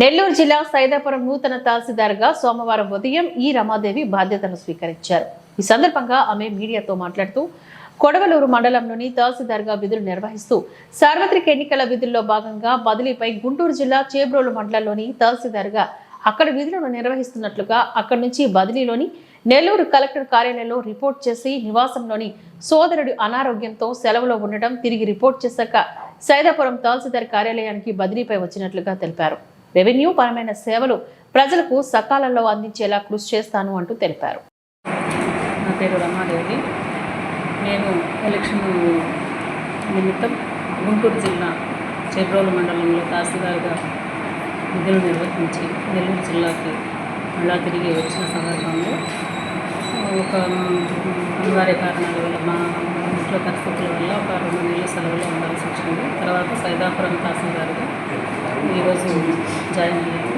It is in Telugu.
నెల్లూరు జిల్లా సైదాపురం నూతన తహసీల్దార్గా సోమవారం ఉదయం ఈ రమాదేవి బాధ్యతలు స్వీకరించారు. ఈ సందర్భంగా ఆమె మీడియాతో మాట్లాడుతూ కొడవలూరు మండలంలోని తహసీల్దార్గా విధులు నిర్వహిస్తూ సార్వత్రిక ఎన్నికల విధుల్లో భాగంగా బదిలీపై గుంటూరు జిల్లా చేబ్రోలు మండలంలోని తహసీల్దార్గా అక్కడ విధులను నిర్వహిస్తున్నట్లుగా అక్కడి నుంచి బదిలీలోని నెల్లూరు కలెక్టర్ కార్యాలయంలో రిపోర్ట్ చేసి నివాసంలోని సోదరుడి అనారోగ్యంతో సెలవులో ఉండడం తిరిగి రిపోర్ట్ చేశాక సైదాపురం తహసీల్దార్ కార్యాలయానికి బదిలీపై వచ్చినట్లుగా తెలిపారు. రెవెన్యూ పరమైన సేవలు ప్రజలకు సకాలంలో అందించేలా కృషి చేస్తాను అంటూ తెలిపారు. నా పేరు రమాదేవి. నేను ఎలక్షన్ నిమిత్తం గుంటూరు జిల్లా చేబ్రోలు మండలంలో తహసీల్దార్గా విధులు నిర్వహించి నెల్లూరు జిల్లాకి మళ్ళా తిరిగి వచ్చిన సందర్భంలో ఒక అనివార్య కారణాల వల్ల మా ఇంట్లో పరిస్థితుల వల్ల ఒక 2 నెలల సెలవులో ఉండాల్సి వచ్చింది. తర్వాత సైదాపురం తహసీల్దార్గా ఈరోజు జాయిన్ అయ్యాను.